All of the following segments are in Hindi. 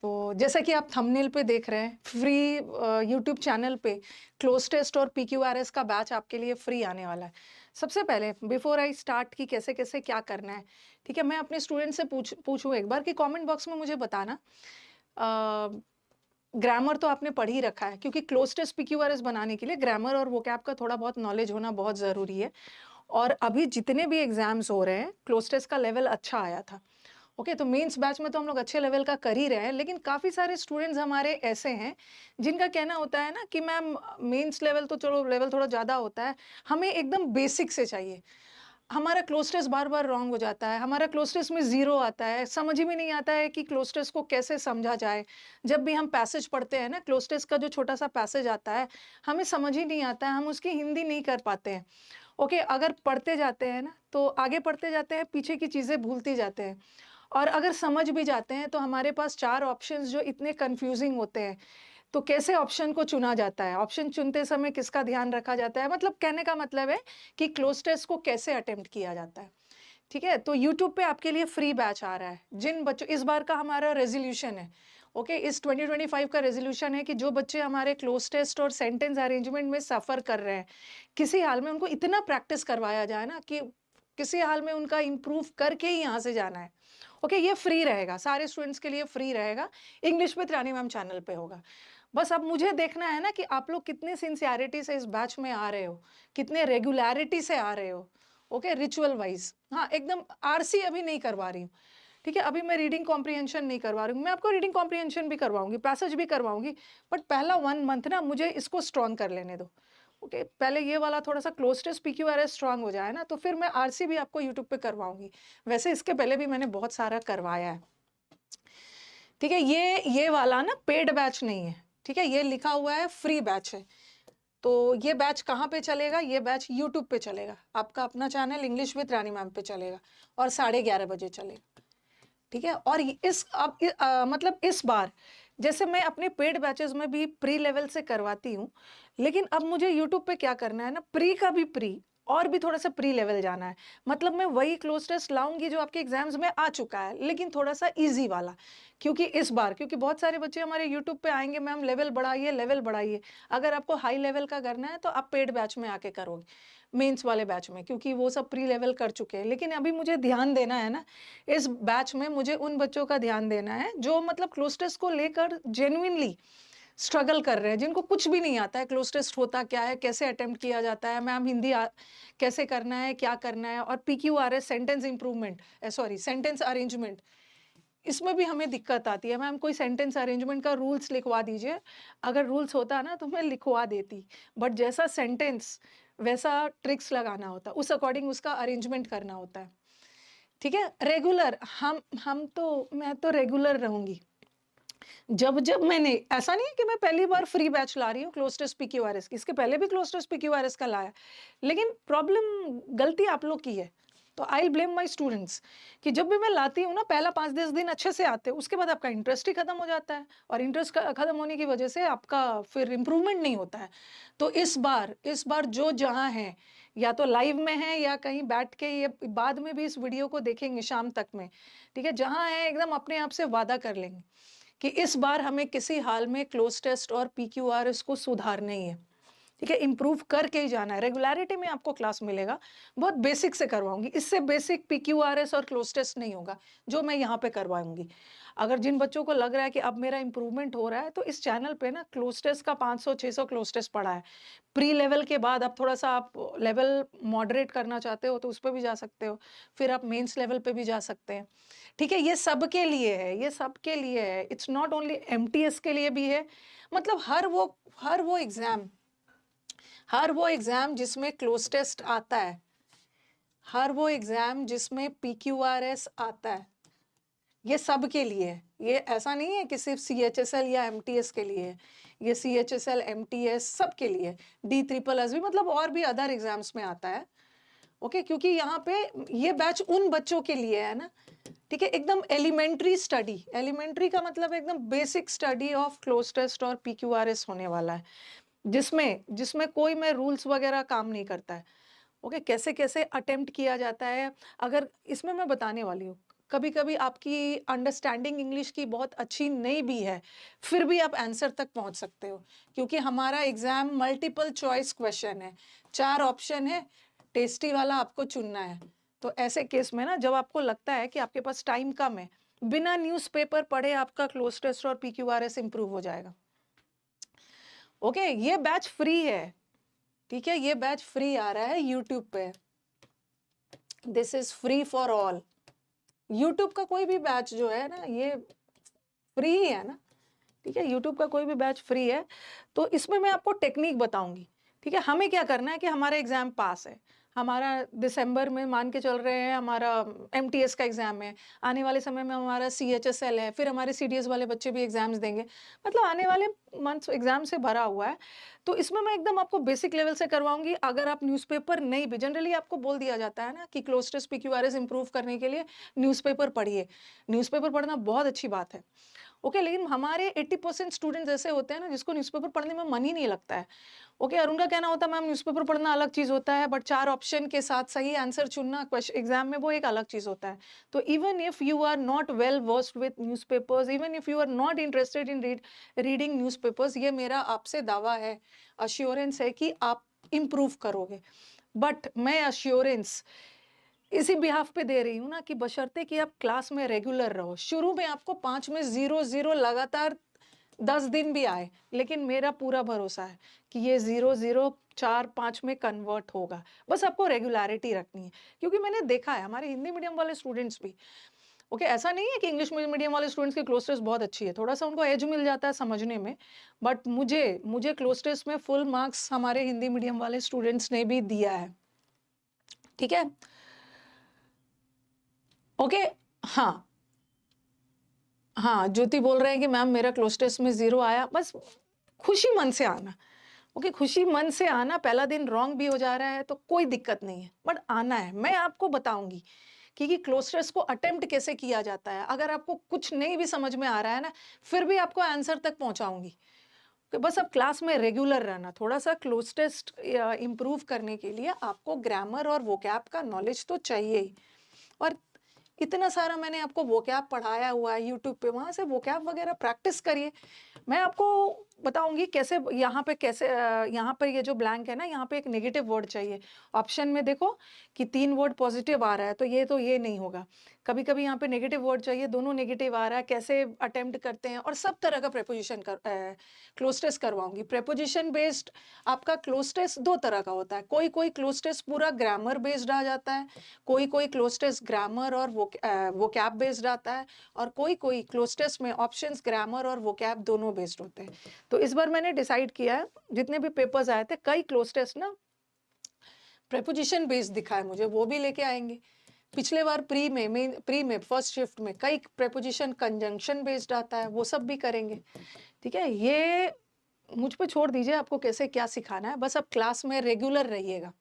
तो जैसा कि आप थंबनेल पे देख रहे हैं, फ्री यूट्यूब चैनल पे क्लोज टेस्ट और पीक्यूआरएस का बैच आपके लिए फ्री आने वाला है। सबसे पहले बिफोर आई स्टार्ट कि कैसे-कैसे क्या करना है, ठीक है? मैं अपने स्टूडेंट से पूछूँ एक बार कि कमेंट बॉक्स में मुझे बताना ग्रामर तो आपने पढ़ ही रखा है क्योंकि क्लोज टेस्ट पीक्यूआरएस बनाने के लिए ग्रामर और वोकैब का थोड़ा बहुत नॉलेज होना बहुत ज़रूरी है। और अभी जितने भी एग्ज़ाम्स हो रहे हैं, क्लोज टेस्ट का लेवल अच्छा आया था। ओके, तो मेंस बैच में तो हम लोग अच्छे लेवल का कर ही रहे हैं, लेकिन काफ़ी सारे स्टूडेंट्स हमारे ऐसे हैं, जिनका कहना होता है ना कि मैम मेंस लेवल तो चलो लेवल थोड़ा ज़्यादा होता है, हमें एकदम बेसिक से चाहिए। हमारा क्लोज टेस्ट बार-बार रॉन्ग हो जाता है, हमारा क्लोज टेस्ट में 0 आता है, समझ ही में नहीं आता है कि क्लोज टेस्ट को कैसे समझा जाए। जब भी हम पैसेज पढ़ते हैं ना, क्लोज टेस्ट का जो छोटा-सा पैसेज आता है, हमें समझ ही नहीं आता है, हम उसकी हिंदी नहीं कर पाते हैं। ओके, अगर पढ़ते जाते हैं ना, तो आगे पढ़ते जाते हैं, पीछे की चीज़ें भूलते जाते हैं। और अगर समझ भी जाते हैं, तो हमारे पास 4 ऑप्शंस जो इतने कन्फ्यूज़िंग होते हैं, तो कैसे ऑप्शन को चुना जाता है? ऑप्शन चुनते समय किसका ध्यान रखा जाता है? मतलब कहने का मतलब है कि क्लोज़ टेस्ट को कैसे अटेम्प्ट किया जाता है, ठीक है? तो यूट्यूब पे आपके लिए फ्री बैच आ रहा है। जिन बच्चों इस बार का हमारा रेज़ोल्यूशन है, ओके? इस 2025 का रेज़ोल्यूशन है कि जो बच्चे हमारे क्लोज़ टेस्ट और सेंटेंस अरेंजमेंट में सफ़र कर रहे हैं, किसी हाल में उनको इतना प्रैक्टिस करवाया जाए ना कि किसी हाल में उनका इम्प्रूव करके ही यहाँ से जाना है। ओके, ये फ्री रहेगा, सारे स्टूडेंट्स के लिए फ्री रहेगा। English with Rani ma'am channel पे होगा। बस अब मुझे देखना है ना कि आप लोग कितने सिंसियरिटी से इस बैच में आ रहे हो, कितने रेगुलैरिटी से आ रहे हो, ओके, रिचुअल वाइज़। हाँ, एकदम आरसी अभी नहीं करवा रही हूँ, ठीक है? अभी मैं रीडिंग कॉम्प्रिहेंशन नहीं करवा रही हूँ। मैं आपको रीडिंग कॉम्प्रिहेंशन भी करवाऊँगी, पैसेज भी करवाऊँगी, बट पहला 1 मंथ ना मुझे इसको स्ट्रॉन्ग कर लेने दो। ओके, पहले ये वाला थोड़ा-सा क्लोज़ टेस्ट पीक्यूआरएस स्ट्रॉन्ग हो जाए ना, तो फिर मैं आरसी भी आपको यूट्यूब पे करवाऊँगी। वैसे इसके पहले भी मैंने बहुत सारा करवाया है। ठीक है, ये वाला ना पेड बैच नहीं है, ठीक है? ये लिखा हुआ है फ्री बैच है। तो ये बैच कहाँ पे चलेगा? ये बैच यूट्यूब पे चलेगा। आपका अपना channel English with Rani ma'am पे चलेगा और 11:30 बजे चलेगा। ठीक है? और मतलब इस बार जैसे मैं अपने पेड बैचेज़ में भी प्री लेवल से करवाती हूँ, लेकिन अब मुझे यूट्यूब पे क्या करना है ना, प्री का भी प्री और भी थोड़ा-सा प्री लेवल जाना है। मतलब मैं वही क्लोज़ टेस्ट लाऊँगी जो आपके एग्ज़ाम्स में आ चुका है, लेकिन थोड़ा-सा ईज़ी वाला। क्योंकि बहुत सारे बच्चे हमारे यूट्यूब पे आएँगे, मैम लेवल बढ़ाइए, लेवल बढ़ाइए। अगर आपको हाई लेवल का करना है तो आप पेड बैच में आके करोगे, मेंस वाले बैच में, क्योंकि वो सब प्री लेवल कर चुके हैं। लेकिन अभी मुझे ध्यान देना है ना, इस बैच में मुझे उन बच्चों का ध्यान देना है जो मतलब क्लोज़ टेस्ट को लेकर जेन्युइनली स्ट्रगल कर रहे हैं, जिनको कुछ भी नहीं आता है, क्लोज़ टेस्ट होता क्या है, कैसे अटेम्प्ट किया जाता है, मैम हिंदी कैसे करना है, क्या करना है, और PQRS sentence improvement sorry sentence arrangement, इसमें भी हमें दिक्कत आती है। मैम कोई सेंटेंस अरेंजमेंट का रूल्स लिखवा दीजिए। अगर रूल्स होता ना तो मैं लिखवा देती, बट जैसा सेंटेंस वैसा ट्रिक्स लगाना होता है, उस अकॉर्डिंग उसका अरेंजमेंट करना होता है। ठीक है? रेगुलर हम तो मैं तो रेगुलर रहूँगी। जब मैंने ऐसा नहीं है कि मैं पहली बार फ्री बैच ला रही हूँ क्लोज़ टेस्ट पीक्यूआरएस की, इसके पहले भी क्लोज़ टेस्ट पीक्यूआरएस का लाया। लेकिन गलती आप लोग की है। तो I will blame my students कि जब भी मैं लाती हूँ ना, पहला 5-10 दिन अच्छे से आते हैं, उसके बाद आपका इंटरेस्ट ही खत्म हो जाता है और इंटरेस्ट खत्म होने की वजह से आपका फिर इम्प्रूवमेंट नहीं होता है। तो इस बार जो जहाँ है, या तो लाइव में है या कहीं बैठ के ये बाद में भी इस वीडियो को देखेंगे शाम तक में, ठीक है? जहाँ है एकदम अपने आप से वादा कर लेंगे कि इस बार हमें किसी हाल में क्लोज़ टेस्ट और पीक्यूआर इसको सुधारना ही है, ठीक है? इम्प्रूव करके ही जाना है। रेगुलैरिटी में आपको क्लास मिलेगा, बहुत बेसिक से करवाऊँगी। इससे बेसिक पीक्यूआरएस और क्लोज़ टेस्ट नहीं होगा, जो मैं यहाँ पे करवाऊँगी। अगर जिन बच्चों को लग रहा है कि अब मेरा इम्प्रूवमेंट हो रहा है, तो इस चैनल पे ना क्लोज़ टेस्ट का 500-600 क्लोज़ टेस्ट पड़ा है। प्री लेवल के बाद अब थोड़ा-सा आप लेवल मॉडरेट करना चाहते हो, तो उस पे भी जा सकते हो। फिर आप मेंस लेवल पे भी जा सकते हैं। ठीक है? ये सबके लिए है, ये सबके लिए है। इट्स नॉट ओनली एमटीएस के लिए भी है। मतलब हर वो एग्ज़ाम जिसमें क्लोज़ टेस्ट आता है, हर वो एग्ज़ाम जिसमें पीक्यूआरएस आता है, ये सबके लिए है। ये ऐसा नहीं है कि सिर्फ़ सीएचएसएल या एमटीएस के लिए है। ये सीएचएसएल, एमटीएस सबके लिए है। डी ट्रिपल एस भी मतलब और भी अदर एग्ज़ाम्स में आता है। ओके, क्योंकि यहाँ पे ये बैच उन बच्चों के लिए है ना, ठीक है? एकदम एलिमेंट्री का मतलब एकदम basic study of cloze test और पीक्यूआरएस होने वाला है। जिसमें जिसमें कोई मैं रूल्स वगैरह काम नहीं करता है। ओके, कैसे-कैसे अटेम्प्ट किया जाता है, अगर इसमें मैं बताने वाली हूँ। कभी कभी आपकी अंडरस्टैंडिंग इंग्लिश की बहुत अच्छी नहीं भी है, फिर भी आप आंसर तक पहुंच सकते हो, क्योंकि हमारा एग्जाम मल्टीपल चॉइस क्वेश्चन है, 4 ऑप्शन है, टेस्टी वाला आपको चुनना है। तो ऐसे केस में ना, जब आपको लगता है कि आपके पास टाइम कम है, बिना न्यूज़पेपर पढ़े आपका क्लोज टेस्ट और PQRS इंप्रूव हो जाएगा। ओके, ये बैच फ्री है, ठीक है, ये बैच फ्री आ रहा है यूट्यूब पे, this is free for all. YouTube का कोई भी बैच जो है ना, ये फ्री ही है ना, ठीक है, यूट्यूब का कोई भी बैच फ्री है। तो इसमें मैं आपको टेक्निक बताऊंगी, ठीक है। हमें क्या करना है कि हमारा एग्जाम पास है, हमारा दिसंबर में मान के चल रहे हैं, हमारा MTS का एग्जाम है, आने वाले समय में हमारा CHSL है, फिर हमारे CDS वाले बच्चे भी एग्जाम्स देंगे, मतलब आने वाले मंथ्स एग्जाम से भरा हुआ है। तो इसमें मैं एकदम आपको बेसिक लेवल से करवाऊंगी। अगर आप न्यूज़पेपर नहीं भी, जनरली आपको बोल दिया जाता है ना कि क्लोज टेस्ट PQRS इंप्रूव करने के लिए न्यूज़पेपर पढ़िए, न्यूज़पेपर पढ़ना बहुत अच्छी बात है, ओके। लेकिन हमारे 80% स्टूडेंट्स ऐसे होते हैं ना जिसको न्यूज़पेपर पढ़ने में मन ही नहीं लगता है, ओके। और उनका कहना होता है मैम न्यूज़पेपर पढ़ना अलग चीज़ होता है, बट 4 ऑप्शन के साथ सही आंसर चुनना क्वेश्चन एग्जाम में वो एक अलग चीज़ होता है। तो even if you are not well versed with newspapers, even if you are not interested in reading newspapers, ये मेरा आपसे दावा है, अश्योरेंस है कि आप इम्प्रूव करोगे। बट मैं अश्योरेंस इसी बिहाफ पे दे रही हूँ ना कि बशर्ते कि आप क्लास में रेगुलर रहो। शुरू में आपको 5 में 0-0 लगातार 10 दिन भी आए, लेकिन मेरा पूरा भरोसा है कि ये 0-0 4-5 में कन्वर्ट होगा। बस आपको रेगुलरिटी रखनी है, क्योंकि मैंने देखा है हमारे हिंदी मीडियम वाले स्टूडेंट्स भी, ओके, ऐसा नहीं है कि इंग्लिश मीडियम वाले स्टूडेंट्स की क्लोज टेस्ट बहुत अच्छी है, थोड़ा सा उनको एज मिल जाता है समझने में, बट मुझे मुझे क्लोज टेस्ट में फुल मार्क्स हमारे हिंदी मीडियम वाले स्टूडेंट्स ने भी दिया है, ठीक है, ओके। हाँ, हाँ, ज्योति बोल रहे हैं कि मैम मेरा क्लोज टेस्ट में 0 आया। बस खुशी मन से आना, ओके, खुशी मन से आना। पहला दिन रॉन्ग भी हो जा रहा है तो कोई दिक्कत नहीं है, बट आना है। मैं आपको बताऊंगी कि क्लोज टेस्ट को अटेम्प्ट कैसे किया जाता है। अगर आपको कुछ नहीं भी समझ में आ रहा है ना, फिर भी आपको आंसर तक पहुंचाऊंगी। कि बस अब क्लास में रेगुलर रहना, थोड़ा सा क्लोज टेस्ट इम्प्रूव करने के लिए आपको ग्रामर और वोकैब का नॉलेज तो चाहिए ही। और इतना सारा मैंने आपको वोकैब पढ़ाया हुआ है यूट्यूब पे, वहां से वोकैब वगैरह प्रैक्टिस करिए। मैं आपको बताऊंगी कैसे, यहाँ पे ये जो ब्लैंक है ना, यहाँ पे एक नेगेटिव वर्ड चाहिए। ऑप्शन में देखो कि 3 वर्ड पॉजिटिव आ रहा है, तो ये नहीं होगा। कभी कभी यहाँ पे नेगेटिव वर्ड चाहिए, दोनों नेगेटिव आ रहा है, कैसे अटेम्प्ट करते हैं, और सब तरह का प्रेपोजिशन क्लोज टेस्ट करवाऊंगी। प्रेपोजिशन बेस्ड आपका क्लोज टेस्ट 2 तरह का होता है। कोई कोई क्लोज टेस्ट पूरा ग्रामर बेस्ड आ जाता है, कोई कोई क्लोज टेस्ट ग्रामर और वोकैब बेस्ड आता है, और कोई कोई क्लोज टेस्ट में ऑप्शंस ग्रामर और वोकैब दोनों बेस्ड होते हैं। तो इस बार मैंने डिसाइड किया है, जितने भी पेपर्स आए थे, कई क्लोज टेस्ट ना प्रेपोजिशन बेस्ड दिखा है मुझे, वो भी लेके आएंगे। पिछले बार प्री में फर्स्ट शिफ्ट में कई प्रेपोजिशन कंजंक्शन बेस्ड आता है, वो सब भी करेंगे, ठीक है। ये मुझ पे छोड़ दीजिए आपको कैसे क्या सिखाना है, बस अब क्लास में रेगुलर रहिएगा,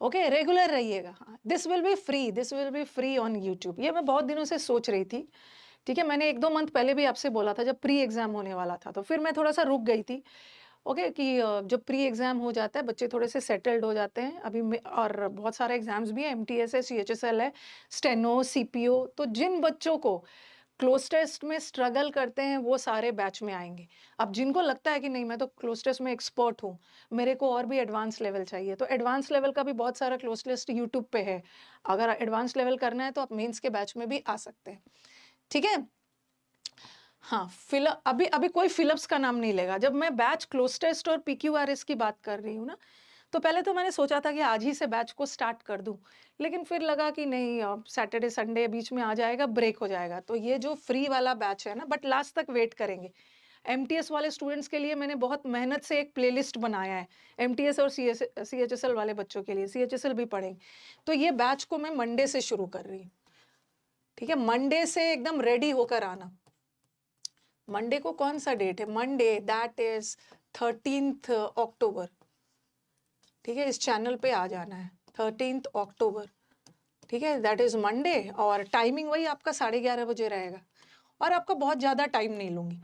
ओके, रेगुलर रहिएगा। This will be free on YouTube. ये मैं बहुत दिनों से सोच रही थी, ठीक है। मैंने 1-2 मंथ पहले भी आपसे बोला था, जब प्री एग्जाम होने वाला था, तो फिर मैं थोड़ा सा रुक गई थी, ओके, कि जब प्री एग्जाम हो जाता है बच्चे थोड़े से सेटल्ड हो जाते हैं। अभी और बहुत सारे एग्जाम्स भी है, MTS है, CHSL है, स्टेनो, CPO। तो जिन बच्चों को क्लोज टेस्ट में स्ट्रगल करते हैं वो सारे बैच में आएंगे। अब जिनको लगता है कि नहीं मैं तो क्लोज टेस्ट में एक्सपर्ट हूँ, मेरे को और भी एडवांस लेवल चाहिए, तो एडवांस लेवल का भी बहुत सारा क्लोज टेस्ट यूट्यूब पे है। अगर एडवांस लेवल करना है तो आप मेंस के बैच में भी आ सकते हैं, ठीक है। हाँ, अभी अभी कोई फिलअप्स का नाम नहीं लेगा। जब मैं बैच क्लोज टेस्ट और PQRS की बात कर रही हूँ ना, तो पहले तो मैंने सोचा था कि आज ही से बैच को स्टार्ट कर दूं, लेकिन फिर लगा कि नहीं, सैटरडे संडे बीच में आ जाएगा, ब्रेक हो जाएगा। तो ये जो फ्री वाला बैच है ना, बट लास्ट तक वेट करेंगे। MTS वाले स्टूडेंट्स के लिए मैंने बहुत मेहनत से एक प्लेलिस्ट बनाया है, MTS और CHSL वाले बच्चों के लिए, CHSL भी पढ़ेंगे। तो ये बैच को मैं मंडे से शुरू कर रही हूँ, ठीक है। मंडे से एकदम रेडी होकर आना। मंडे को कौन सा डेट है? मंडे दैट इज 13th अक्टूबर, ठीक है। इस चैनल पे आ जाना है 13th अक्टूबर, ठीक है, दैट इज मंडे। और टाइमिंग वही आपका 11:30 बजे रहेगा, और आपका बहुत ज़्यादा टाइम नहीं लूँगी,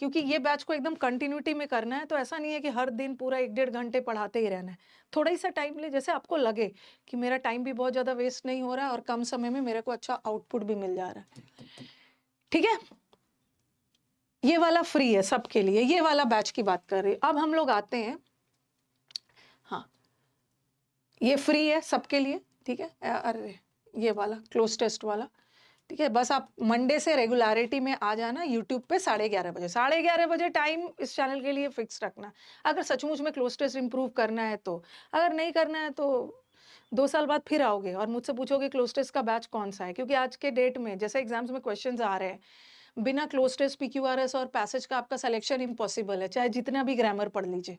क्योंकि ये बैच को एकदम कंटिन्यूटी में करना है, तो ऐसा नहीं है कि हर दिन पूरा 1 डेढ़ घंटे पढ़ाते ही रहना है। थोड़ा ही सा टाइम लें, जैसे आपको लगे कि मेरा टाइम भी बहुत ज़्यादा वेस्ट नहीं हो रहा है और कम समय में मेरे को अच्छा आउटपुट भी मिल जा रहा है। ठीक है? ये वाला फ्री है सबके लिए, ये वाला बैच की बात कर रही हूँ। अब हम लोग आते हैं, हाँ, ये फ्री है सबके लिए, ठीक है? अरे ये वाला क्लोज टेस्ट वाला, ठीक है? बस आप मंडे से रेगुलरिटी में आ जाना यूट्यूब पे 11:30 बजे। 11:30 बजे टाइम इस चैनल के लिए फिक्स रखना, अगर सचमुच में क्लोज टेस्ट इम्प्रूव करना है तो। अगर नहीं करना है तो 2 साल बाद फिर आओगे और मुझसे पूछोगे क्लोज टेस्ट का बैच कौन-सा है? क्योंकि आज के डेट में जैसे एग्ज़ाम्स में क्वेश्चंस आ रहे हैं, बिना क्लोज टेस्ट, पीक्यूआरएस और पैसेज का आपका सिलेक्शन इम्पॉसिबल है, चाहे जितना भी ग्रामर पढ़ लीजिए।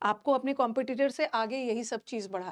आपको अपने कॉम्पिटिटर से आगे यही सब चीज़ बढ़ाए